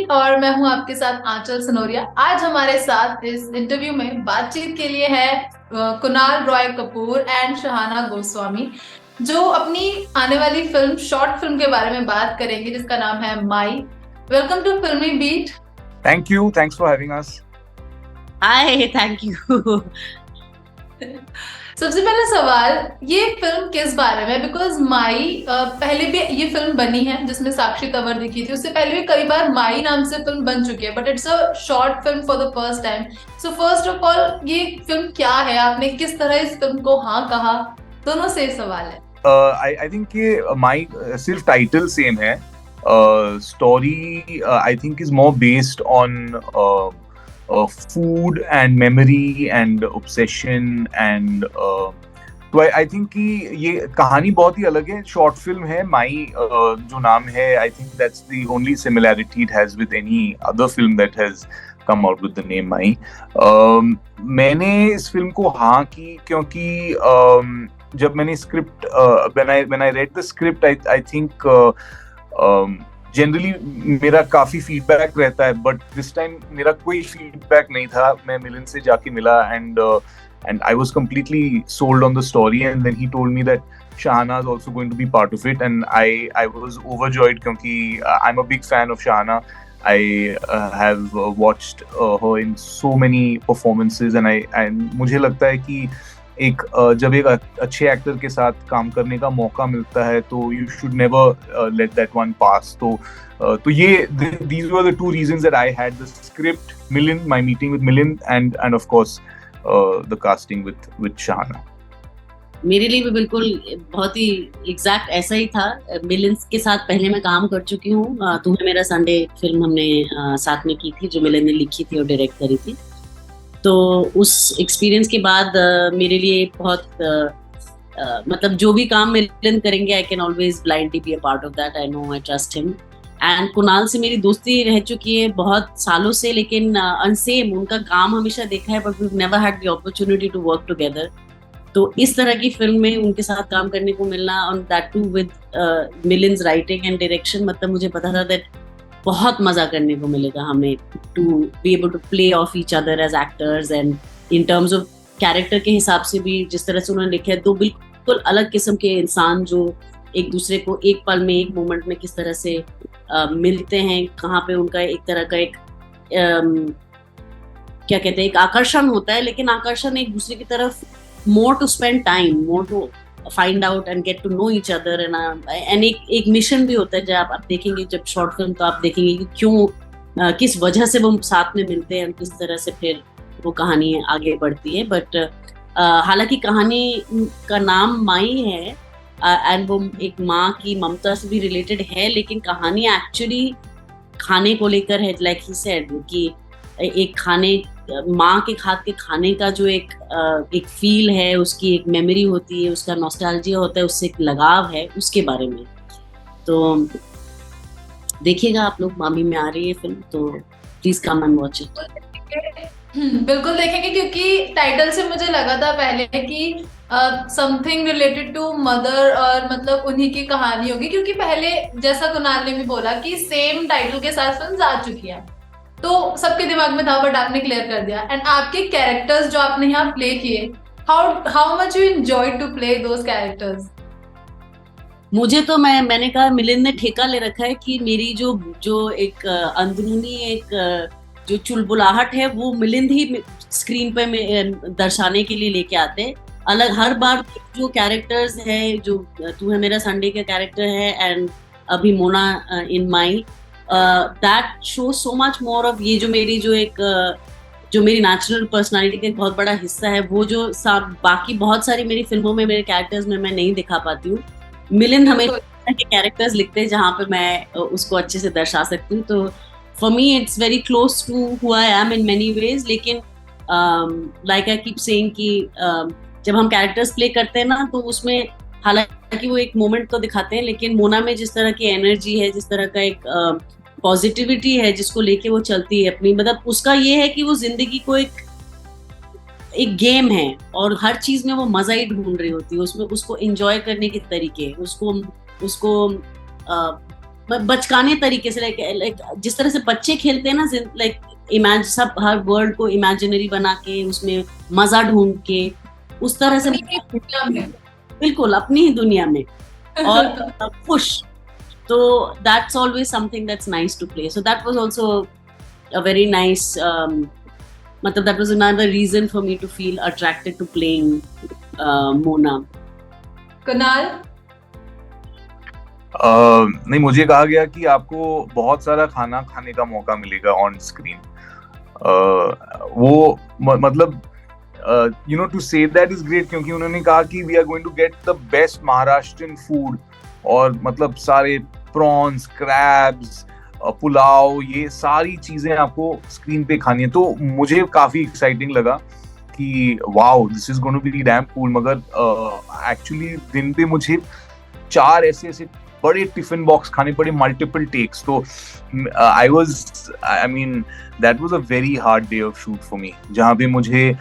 Beat और मैं हूं आपके साथ आंचल सनोरिया। आज हमारे साथ इस इंटरव्यू में बातचीत के लिए है कुणाल रॉय कपूर एंड शहाना गोस्वामी, जो अपनी आने वाली फिल्म शॉर्ट फिल्म के बारे में बात करेंगे जिसका नाम है Mai. Welcome to Filmibeat. Thank you. Thanks for having us. Hi, thank you. सबसे पहला सवाल, ये फिल्म किस बारे में? बिकॉज माई पहले भी ये फिल्म बनी है जिसमें साक्षी तंवर दिखी थी, उससे पहले भी कई बार माई नाम से फिल्म बन चुकी है, but it's a short film for the first time. So first of all, ये फिल्म क्या है? आपने किस तरह इस फिल्म को हाँ कहा? दोनों से सवाल है। I think ये माई सिर्फ टाइटल सेम है. Story I think is more based on food and memory and obsession and तो I think कि ये कहानी बहुत ही अलग है. शॉर्ट फिल्म है माई जो नाम है. I think that's the only similarity it has with any other film that has come out with the name माई. मैंने इस फिल्म को हाँ की क्योंकि जब मैंने script when I read the script I think generally मेरा काफी फीडबैक रहता है, बट दिस टाइम मेरा कोई फीडबैक नहीं था. मैं मिलन से जाके मिला and I was completely sold on the story and then he told me that Shahana is also going to be part of it and I was overjoyed क्योंकि I'm a big fan of Shahana. I have watched her in so many performances and मुझे लगता है कि जब एक अच्छे actor के साथ काम करने का मौका मिलता है तो you should never let that one pass. तो ये these were the two reasons that I had: the script, Milind, my meeting with Milind, and of course the casting with Shahana. मेरे लिए भी बिल्कुल बहुत ही एग्जैक्ट ऐसा ही था. मिलिंद के साथ पहले मैं काम कर चुकी हूँ. तुम्हें मेरा संडे फिल्म हमने साथ में की थी, जो मिलिंद ने लिखी थी और डायरेक्ट करी थी. तो उस एक्सपीरियंस के बाद मेरे लिए बहुत मतलब जो भी काम मिलिंद करेंगे, I can always blindly be a part of that. I know, I trust him. And Kunal से मेरी दोस्ती रह चुकी है बहुत सालों से, लेकिन अनसेम उनका काम हमेशा देखा है, but we never had the opportunity to work together. तो इस तरह की फिल्म में उनके साथ काम करने को मिलना, और that too with Milind's writing and direction, मतलब मुझे पता था दैट बहुत मजा करने को मिलेगा हमें to be able to play off each other as actors. And in terms of character के हिसाब से भी, जिस तरह से उन्होंने लिखा है, दो बिल्कुल अलग किस्म के इंसान जो एक दूसरे को एक पल में, एक मोमेंट में किस तरह से मिलते हैं, कहाँ पे उनका एक तरह का एक क्या कहते हैं, एक आकर्षण होता है, लेकिन आकर्षण एक दूसरे की तरफ more to spend time, more to find out and get to know each other. and एक मिशन भी होता है. जब आप देखेंगे, जब शॉर्ट फिल्म, तो आप देखेंगे कि क्यों, किस वजह से वो साथ में मिलते हैं, किस तरह से फिर वो कहानी आगे बढ़ती है. बट हालांकि कहानी का नाम माई है एंड वो एक माँ की ममता से भी रिलेटेड है, लेकिन कहानी एक्चुअली खाने को लेकर है. लाइक ही सेड कि एक खाने, माँ के हाथ के खाने का जो एक फील है, उसकी एक मेमोरी होती है, उसका नॉस्टैल्जिया होता है, उससे एक लगाव है, उसके बारे में. तो देखिएगा आप लोग, मामी में आ रही है फिल्म, तो please come and watch it. बिल्कुल देखेंगे, क्योंकि टाइटल से मुझे लगा था पहले कि समथिंग रिलेटेड टू मदर, और मतलब उन्हीं की कहानी होगी, क्योंकि पहले जैसा कुणाल ने भी बोला कि सेम टाइटल के साथ फिल्म आ चुकी है, तो सबके दिमाग में था, बट आपने क्लियर कर दिया. एंड आपके कैरेक्टर्स जो आपने यहाँ प्ले किए, how much you enjoy to play those characters? मुझे तो मैंने कहा, मिलिंद ने ठेका ले रखा है कि मेरी जो एक अंदरूनी एक जो चुलबुलाहट है, वो मिलिंद ही स्क्रीन पे दर्शाने के लिए लेके आते हैं. अलग हर बार जो कैरेक्टर्स है, जो तू है मेरा संडे का कैरेक्टर है, एंड अभी Mona in my, that show so much more of ये जो मेरी जो मेरी नेचुरल पर्सनालिटी का एक बहुत बड़ा हिस्सा है, वो जो बाकी बहुत सारी मेरी फिल्मों में, मेरे कैरेक्टर्स में मैं नहीं दिखा पाती हूँ. मिलिंद हमेशा के कैरेक्टर्स लिखते हैं जहाँ पे मैं उसको अच्छे से दर्शा सकती हूँ. तो for me it's very close to who I am in many ways. लेकिन लाइक आई कीप सेइंग कि जब हम कैरेक्टर्स प्ले करते हैं ना, तो उसमें हालांकि वो एक मोमेंट को दिखाते हैं, लेकिन मोना में जिस तरह की एनर्जी है, जिस तरह का एक पॉजिटिविटी है जिसको लेके वो चलती है अपनी, मतलब उसका ये है कि वो जिंदगी को एक गेम है, और हर चीज में वो मजा ही ढूंढ रही होती है, उसमें उसको एंजॉय करने के तरीके, उसको बचकाने तरीके से, लाइक जिस तरह से बच्चे खेलते हैं ना, लाइक इमेज सब हर वर्ल्ड को इमेजिनरी बना के उसमें मजा ढूंढ के, उस तरह से अपनी ही दुनिया में। बिल्कुल अपनी ही दुनिया में और खुश। तो that's always something that's nice to play. So that was also a very nice मतलब that was another reason for me to feel attracted to playing Mona. Kunal? नहीं, मुझे कहा गया कि आपको बहुत सारा खाना खाने का मौका मिलेगा ऑन स्क्रीन। वो मतलब you know to say that is great, क्योंकि उन्होंने कहा कि we are going to get the best Maharashtrian food, और मतलब सारे प्रॉन्स, क्रैब्स, पुलाव, ये सारी चीजें आपको स्क्रीन पे खानी है। तो मुझे काफी एक्साइटिंग लगा कि wow this is going to be damn cool. मगर एक्चुअली दिन पे मुझे 4 ऐसे बड़े टिफिन बॉक्स खाने पड़े, मल्टीपल टेक्स। तो I mean that was a very hard day of shoot for me, जहाँ पे मुझे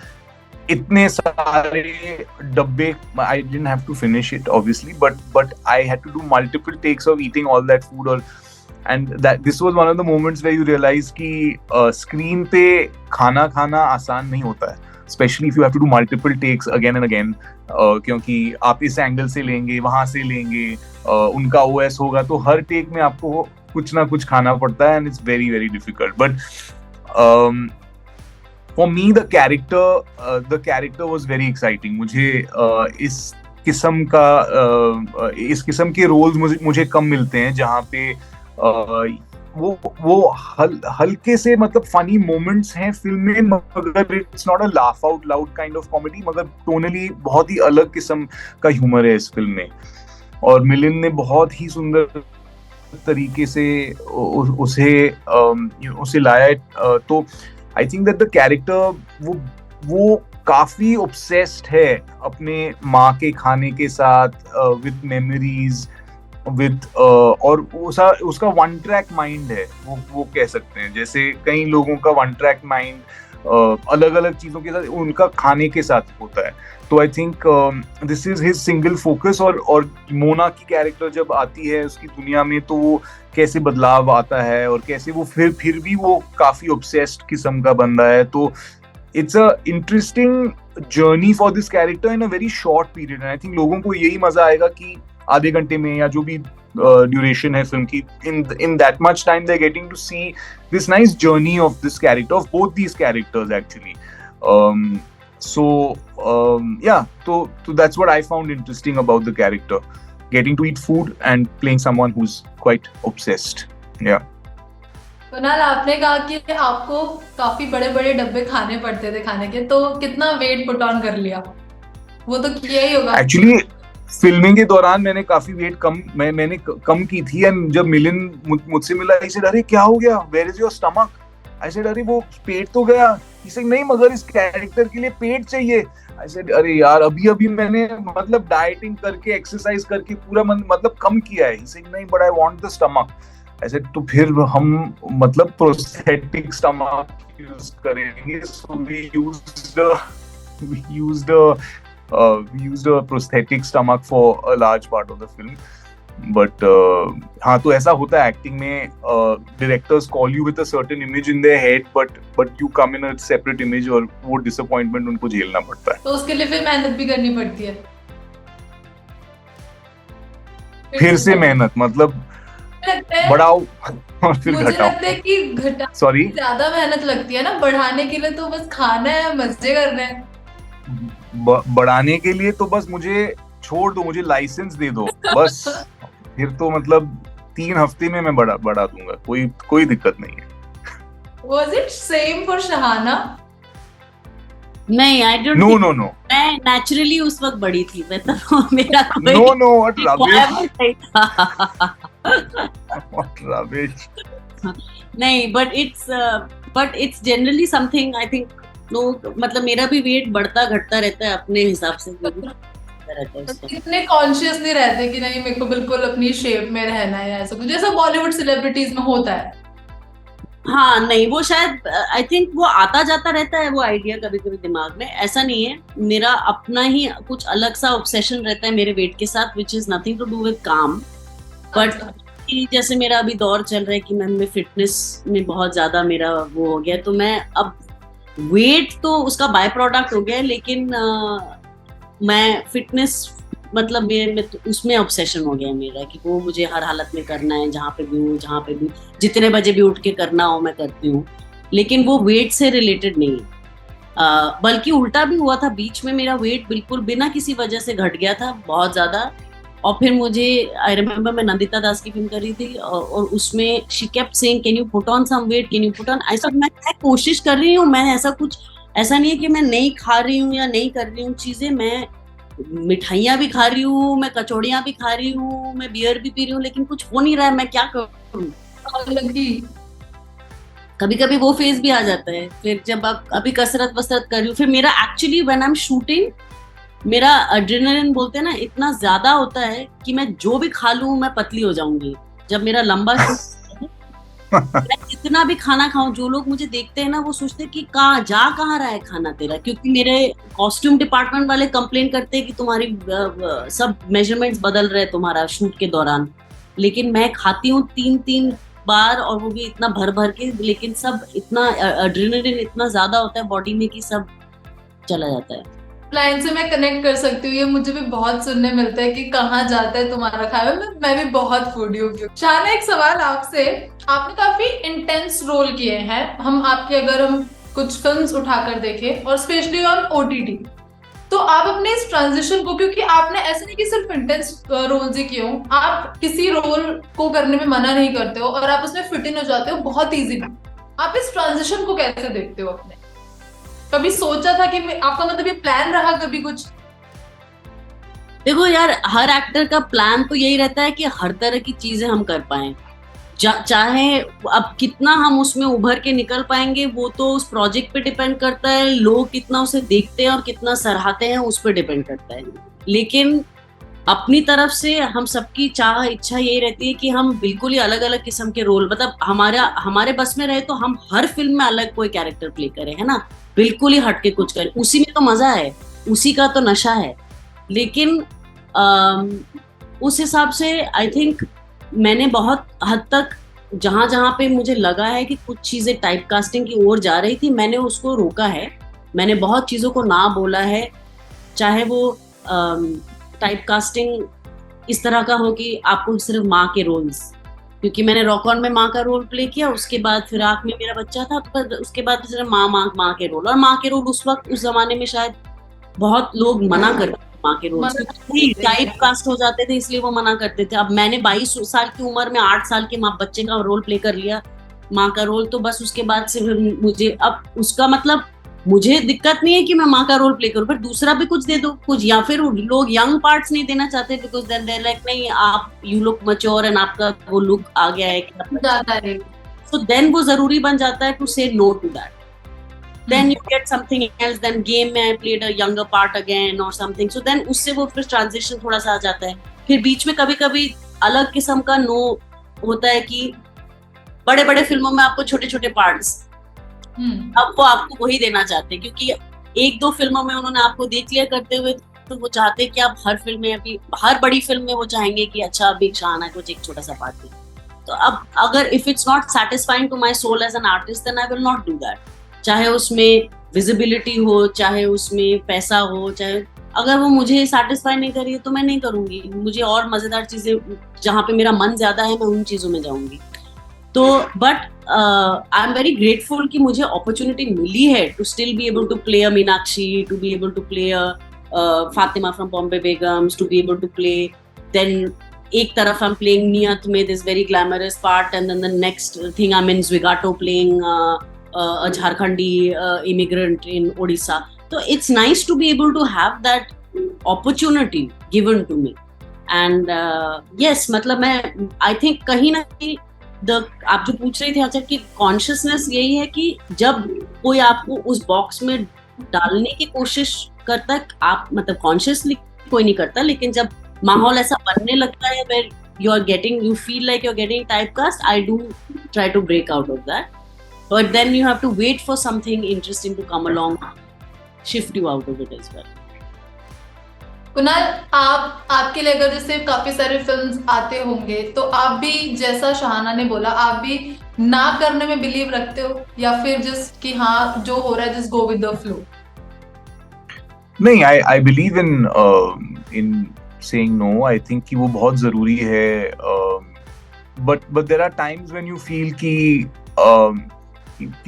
इतने सारे डब्बे, I didn't have to finish it obviously, but I had to do multiple takes of eating all that food. और and that this was one of the moments where you realise कि screen पे खाना खाना आसान नहीं होता है, specially if you have to do multiple takes again and again, क्योंकि आप इस एंगल से लेंगे, वहां से लेंगे, उनका ओएस होगा, तो हर टेक में आपको कुछ ना कुछ खाना पड़ता है, and it's very very difficult. But for me the character was very exciting. मुझे इस किस्म के रोल्स मुझे कम मिलते हैं, जहाँ पे वो हल्के से मतलब फनी मोमेंट्स हैं फिल्म में, मगर it's not a laugh out loud kind of comedy, मगर टोनली बहुत ही अलग किस्म का ह्यूमर है इस फिल्म में। और मिलिंद ने बहुत ही सुंदर तरीके से उसे लाया है। तो I think that the character वो काफी ऑब्सेस्ड है अपने माँ के खाने के साथ, विद मेमोरीज, विद और उसका वन ट्रैक माइंड है, वो कह सकते हैं। जैसे कई लोगों का वन ट्रैक माइंड अलग अलग चीजों के साथ, उनका खाने के साथ होता है। तो I think this is his single focus. और मोना की कैरेक्टर जब आती है उसकी दुनिया में, तो वो कैसे बदलाव आता है, और कैसे वो फिर भी वो काफी ऑब्सेस्ड किस्म का बंदा है। तो it's a interesting journey for this character in a very short period. I think लोगों को यही मजा आएगा कि आधे घंटे में, या जो भी ड्यूरेशन है फिल्म की, in that much time they're getting to see this nice journey of this character, of both these characters actually. Yeah, so that's what I found interesting about the character, getting to eat food and playing someone who's quite obsessed. Yeah. Kunal, आपने कहा कि आपको काफी बड़े बड़े डब्बे खाने पड़ते थे खाने के, तो कितना वेट पुट ऑन कर लिया? वो तो किया ही होगा। एक्चुअली फिल्मिंग के दौरान मैंने काफी वेट मैंने कम की थी। एंड जब मिलिंद मुझसे मिला, ही सेड अरे क्या हो गया, where is your stomach? I said अरे वो पेट तो गया। ही सेड नहीं, मगर इस कैरेक्टर के लिए पेट चाहिए। आई सेड अरे यार अभी मैंने मतलब डाइटिंग करके, एक्सरसाइज करके पूरा मतलब कम किया है। ही सेड नहीं, but I want the stomach. I said तो फिर हम मतलब प्रोस्थेटिक स्टमक यूज करेंगे। So we used a prosthetic stomach for a large part of the film. But हाँ, तो ऐसा होता है एक्टिंग में, directors call you with a certain image in their head, but you come in a separate image, और वो disappointment उनको झेलना पड़ता है। तो उसके लिए फिर मेहनत भी करनी पड़ती है। फिर से मेहनत, मतलब बढ़ाओ और फिर मुझे घटाओ। लगता है कि सॉरी, ज्यादा मेहनत लगती है ना बढ़ाने के लिए, तो बस खाना है, मजे करने हैं। बढ़ाने के लिए तो बस मुझे छोड़ दो, मुझे लाइसेंस दे दो बस। फिर तो मतलब 3 हफ्ते में मैं बढ़ा दूंगा, कोई दिक्कत नहीं है। Was it same for Shahana? नहीं, I don't No, think, no, no. मैं नेचुरली उस वक्त बड़ी थी, मैं तो मेरा कोई No, what rubbish. requirement नहीं था। What rubbish. नहीं, but it's generally something I think लोग, मतलब मेरा भी वेट बढ़ता घटता रहता है अपने हिसाब से, रहता है उसका। इतने कॉन्शियस नहीं रहते कि नहीं मेरे को बिल्कुल अपनी शेप में रहना है, ऐसा कुछ जैसा बॉलीवुड सेलिब्रिटीज में होता है। हाँ, नहीं, वो शायद आई थिंक वो आता जाता रहता है वो आइडिया कभी कभी दिमाग में, ऐसा नहीं है। मेरा अपना ही कुछ अलग सा ऑब्सेशन रहता है मेरे वेट के साथ, which is nothing to do with काम, बट कि जैसे मेरा अभी दौर चल रहा है कि मैं फिटनेस में बहुत ज्यादा मेरा वो हो गया, तो मैं अब वेट तो उसका बाय प्रोडक्ट हो गया है, लेकिन मैं फिटनेस मतलब मैं तो उसमें ऑब्सेशन हो गया है मेरा कि वो मुझे हर हालत में करना है, जहाँ पे भी हूँ, जहाँ पे भी जितने बजे भी उठ के करना हो मैं करती हूँ, लेकिन वो वेट से रिलेटेड नहीं है। बल्कि उल्टा भी हुआ था, बीच में मेरा वेट बिल्कुल बिना किसी वजह से घट गया था बहुत ज्यादा। और फिर मुझे आई रिमेम्बर मैं नंदिता दास की फिल्म कर रही थी और उसमें she kept saying can you put on some weight, can you put on, ऐसा मैं कोशिश कर रही हूँ, मैं ऐसा कुछ ऐसा नहीं है कि मैं नहीं खा रही हूँ या नहीं कर रही हूँ चीजें, मैं मिठाइयाँ भी खा रही हूँ, मैं कचौड़ियाँ भी खा रही हूँ, मैं बियर भी पी रही हूँ, लेकिन कुछ हो नहीं रहा है, मैं क्या करूँ। अलग ही कभी कभी वो फेज भी आ जाता है। फिर जब आप अभी कसरत वसरत कर रही हूँ, फिर मेरा actually when I am shooting मेरा एड्रेनलिन बोलते हैं ना इतना ज्यादा होता है कि मैं जो भी खा लूं मैं पतली हो जाऊंगी। जब मेरा लंबा शूट मैं जितना भी खाना खाऊं, जो लोग मुझे देखते हैं ना वो सोचते हैं कि कहाँ रहा है खाना तेरा, क्योंकि मेरे कॉस्ट्यूम डिपार्टमेंट वाले कंप्लेन करते हैं कि तुम्हारी सब मेजरमेंट्स बदल रहे हैं तुम्हारा शूट के दौरान। लेकिन मैं खाती हूँ 3-3 बार और वो भी इतना भर भर के, लेकिन सब इतना एड्रेनलिन इतना ज्यादा होता है बॉडी में कि सब चला जाता है। लाइन से मैं कनेक्ट कर सकती हूँ, ये मुझे भी बहुत सुनने मिलता है कि कहाँ जाता है तुम्हारा खाना। मैं भी बहुत फूडी हूँ। शाना, एक सवाल आपसे, आपने काफी इंटेंस रोल किए हैं, हम आपके अगर हम कुछ फिल्म्स उठाकर देखें और स्पेशली ऑन ओटीटी, तो आप अपने इस ट्रांजिशन को, क्योंकि आपने ऐसे नहीं कि सिर्फ इंटेंस रोल्स ही किए हो, आप किसी रोल को करने में मना नहीं करते हो और आप उसमें फिट इन हो जाते हो बहुत इजीली, आप इस ट्रांजिशन को कैसे देखते हो अपने? कभी सोचा था कि आपका मतलब ये प्लान रहा कभी कुछ? देखो यार, हर एक्टर का प्लान तो यही रहता है कि हर तरह की चीजें हम कर पाए, चाहे अब कितना हम उसमें उभर के निकल पाएंगे वो तो उस प्रोजेक्ट पे डिपेंड करता है, लोग कितना उसे देखते हैं और कितना सराहते हैं उस पर डिपेंड करता है। लेकिन अपनी तरफ से हम सबकी चाह इच्छा यही रहती है कि हम बिल्कुल ही अलग अलग किस्म के रोल, मतलब हमारे बस में रहे तो हम हर फिल्म में अलग कोई कैरेक्टर प्ले करें, है ना, बिल्कुल ही हटके कुछ करें, उसी में तो मजा है, उसी का तो नशा है। लेकिन उस हिसाब से आई थिंक मैंने बहुत हद तक जहां जहां पे मुझे लगा है कि कुछ चीजें टाइप कास्टिंग की ओर जा रही थी, मैंने उसको रोका है, मैंने बहुत चीजों को ना बोला है, चाहे वो टाइप कास्टिंग इस तरह का हो कि आपको सिर्फ माँ के रोल्स, क्योंकि मैंने रॉक ऑन में माँ का रोल प्ले किया, उसके बाद फिराक में मेरा बच्चा था, तो उसके बाद सिर्फ माँ के रोल, और माँ के रोल उस वक्त उस जमाने में शायद बहुत लोग मना करते माँ के रोल, टाइप कास्ट हो जाते थे इसलिए वो मना करते थे। अब मैंने 22 साल की उम्र में 8 साल के माँ बच्चे का रोल प्ले कर लिया, माँ का रोल, तो बस उसके बाद से मुझे अब उसका मतलब मुझे दिक्कत नहीं है कि मैं माँ का रोल प्ले करूं, पर दूसरा भी कुछ दे दो कुछ, या फिर लोग यंग पार्ट्स नहीं देना चाहते बिकॉज देन दे लाइक नहीं आप यू लुक मैच्योर एंड आपका वो लुक आ गया है, तो देन वो जरूरी बन जाता है to say no to that. Then you get something else, then game में I played a younger part again or something, so then उससे वो फिर transition थोड़ा सा आ जाता है। फिर बीच में कभी कभी अलग किस्म का नो होता है कि बड़े बड़े फिल्मों में आपको छोटे छोटे पार्ट्स, अब वो आपको वही देना चाहते हैं क्योंकि 1-2 फिल्मों में उन्होंने आपको देख लिया करते हुए, तो वो चाहते हैं कि आप हर फिल्म में, अभी हर बड़ी फिल्म में वो चाहेंगे कि अच्छा अभी शाहाना कुछ एक छोटा सा पार्ट दे। तो अब अगर if it's not satisfying to my soul as an artist then I will not do that, चाहे उसमें विजिबिलिटी हो, चाहे उसमें पैसा हो, चाहे अगर वो मुझे सेटिस्फाई नहीं करी तो मैं नहीं करूंगी, मुझे और मजेदार चीजें जहाँ पे मेरा मन ज्यादा है मैं उन चीजों में जाऊंगी। तो but I am very grateful कि मुझे अपॉर्चुनिटी मिली है to still be able to play a Meenakshi, to be able to play a Fatima from Bombay Begums, to be able to play, then एक तरफ आई एम प्लेइंग नियत में this very glamorous part and then the next thing I am in Zwigato playing a Jharkhandi immigrant in Odisha. So it's nice to be able to have that opportunity given to me. And yes, मतलब मैं I think कहीं ना कहीं आप जो पूछ रही थे अच्छा कि कॉन्शियसनेस यही है कि जब कोई आपको उस बॉक्स में डालने की कोशिश करता है, आप मतलब कॉन्शियसली कोई नहीं करता, लेकिन जब माहौल ऐसा बनने लगता है where you feel like you're getting typecast, I do try to break out of that. But then you have to wait for something interesting to come along, shift you out of it as well. Kunal, आप आपके लिए अगर जैसे काफी सारे films आते होंगे तो आप भी जैसा शहाना ने बोला, आप भी ना करने में बिलीव रखते हो या फिर जस्ट कि हाँ जो हो रहा है just go with the flow? नहीं, I believe in saying no. I think कि वो बहुत जरूरी है. But there are times when you feel कि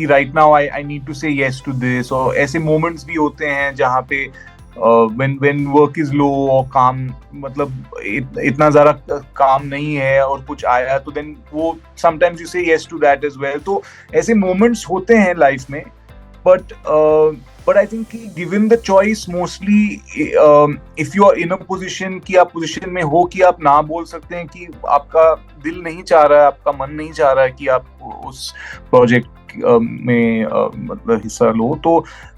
right now I need to say yes to this. और ऐसे मोमेंट्स भी होते हैं जहाँ पे when work is low और काम मतलब इतना ज्यादा काम नहीं है और कुछ आया तो then वो sometimes you say yes to that as well. तो ऐसे moments होते हैं लाइफ में. But I think given the choice, mostly if you are in a position कि आप position में हो कि आप ना बोल सकते हैं कि आपका दिल नहीं चाह रहा है, आपका मन नहीं चाह रहा है कि आप उस project में मतलब हिस्सा लो, तो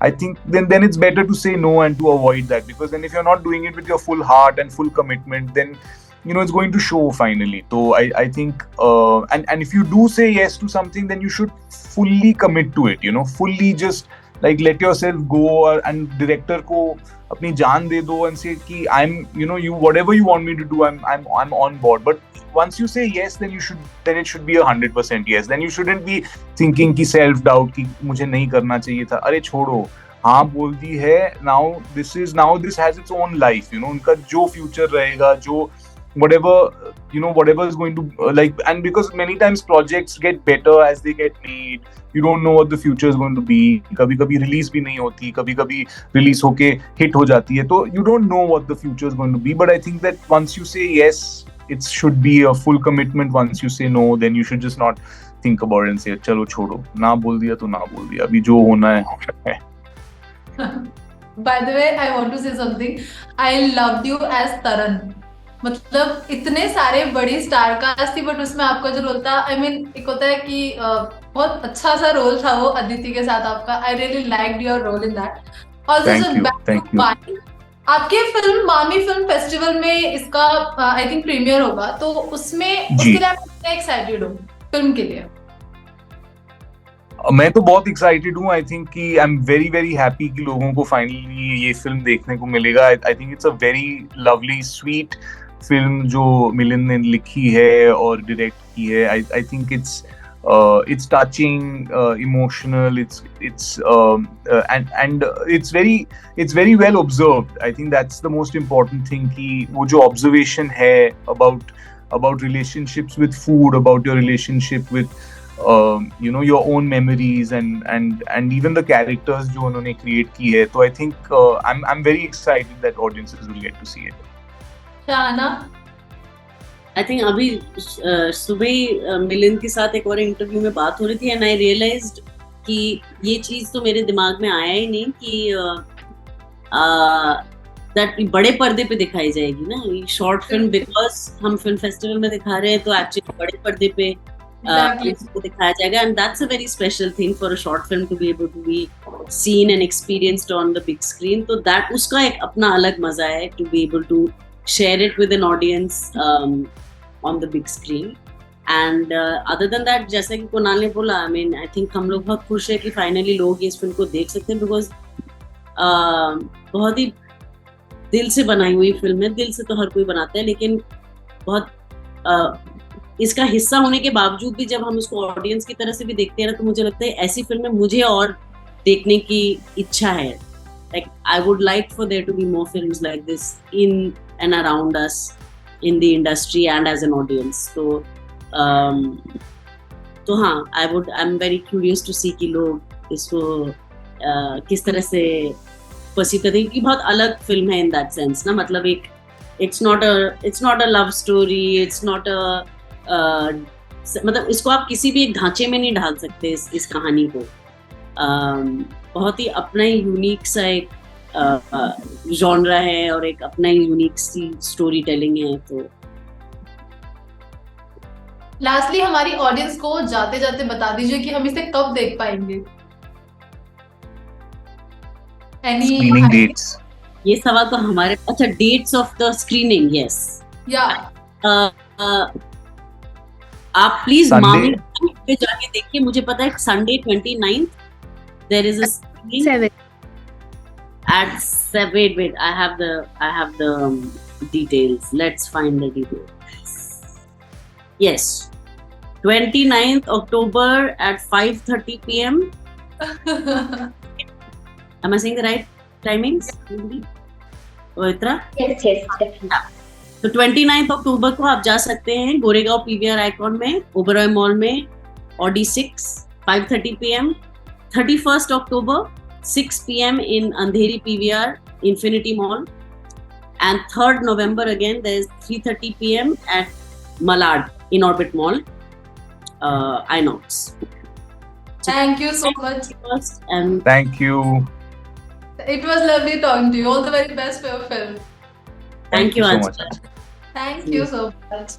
I think then it's better to say no and to avoid that, because then if you're not doing it with your full heart and full commitment, then it's going to show finally. So I think and if you do say yes to something, then you should fully commit to it, fully just like let yourself go. And director को अपनी जान दे दो and say कि I'm you whatever you want me to do, I'm on board. But once you say yes, then it should be 100% yes. Then you shouldn't be thinking कि self doubt कि मुझे नहीं करना चाहिए था. अरे छोड़ो, हाँ बोल दी है. Now this has its own life. उनका जो future रहेगा, जो whatever is going to and because many times projects get better as they get made. You don't know what the future is going to be. कभी-कभी release भी नहीं होती, कभी-कभी release होके hit हो जाती है, तो you don't know what the future is going to be. But I think that once you say yes, it should be a full commitment. Once you say no, then you should just not think about it and say चलो छोड़ो, ना बोल दिया तो ना बोल दिया, अभी जो होना है हो रहा है. By the way, I want to say something. I loved you as Taran. मतलब इतने सारे बड़ी स्टार कास्ट थी, बट उसमें आपका जो रोल था, I mean, एक होता है कि बहुत अच्छा सा रोल था वो अदिति के साथ आपका. I really liked your role in that. Also, Thank you, thank you. आपके फिल्म मामी फिल्म फेस्टिवल में इसका आई थिंक प्रीमियर होगा, तो उसमें जी. उसके लिए आप कितने एक्साइटेड हो फिल्म के लिए? मैं तो बहुत एक्साइटेड हूँ. आई थिंक कि आई एम वेरी वेरी हैप्पी कि लोगों को फाइनली ये फिल्म देखने को मिलेगा. I think it's a very lovely sweet film जो मिलिंद ने लिखी है और डायरेक्ट की है. I think it's touching, emotional. And it's very well observed. I think that's the most important thing कि वो जो observation है about relationships with food, about your relationship with your own memories and even the characters जो उन्होंने create की है. तो I think I'm very excited that audiences will get to see it. शाना, आई थिंक अभी सुबह मिलिंद के साथ एक और इंटरव्यू में बात हो रही थी, एंड आई रियलाइज्ड कि ये चीज तो मेरे दिमाग में आया ही नहीं कि दैट बड़े पर्दे पे दिखाई जाएगी ना शॉर्ट फिल्म, बिकॉज हम फिल्म फेस्टिवल में दिखा रहे हैं तो एक्चुअली बड़े पर्दे पे इसको दिखाया जाएगा, and that's a very special thing for a short film to be able to be seen and experienced on the big screen. तो दैट उसका एक अपना अलग मजा है to be able to share it with an audience on the big screen. And other than that, जैसा कि कुणाल ने बोला, I mean, I think हम लोग बहुत खुश है कि finally लोग इस फिल्म को देख सकते हैं, because बहुत ही दिल से बनाई हुई फिल्म है. दिल से तो हर कोई बनाता है, लेकिन बहुत इसका हिस्सा होने के बावजूद भी जब हम उसको ऑडियंस की तरह से भी देखते हैं ना, तो मुझे लगता है ऐसी फिल्में मुझे और देखने की इच्छा है. Like, I would like for there to be more films like this in and around us in the industry and as an audience. तो हाँ, I'm very curious to see कि लोग इसको किस तरह से perceive करते हैं, क्योंकि बहुत अलग फिल्म है in that sense ना. मतलब it's not a love story, it's not a मतलब इसको आप किसी भी एक ढांचे में नहीं ढाल सकते इस कहानी को. बहुत ही अपना ही यूनिक सा एक जॉनरा है और एक अपना ही यूनिक सी स्टोरी टेलिंग है. तो लास्टली हमारी ऑडियंस को जाते जाते बता दीजिए कि हम इसे कब देख पाएंगे. Screening dates. ये सवाल तो हमारे, अच्छा, dates of the screening. Yes, या आप प्लीज Sunday. मामी पे जाके देखिए. मुझे पता है Sunday 29th there is a screening. wait, I have the details. Let's find the details. Yes, 29th October at 5:30 p.m. Am I saying the right timings? Pavitra? Yes, definitely. तो 29th अक्टूबर को आप जा सकते हैं गोरेगांव पीवीआर आइकॉन में, Oberoi mall में, Audi 6, 5:30 p.m. 31st October, 6 p.m. in Andheri PVR, Infinity Mall. And 3rd November again, there is 3:30 p.m. at Malad, in Orbit Mall, Inox. Thank you so much. And Thank you. It was lovely talking to you. All the very best for your film. thank you, so Anshul. much. Thank you so much.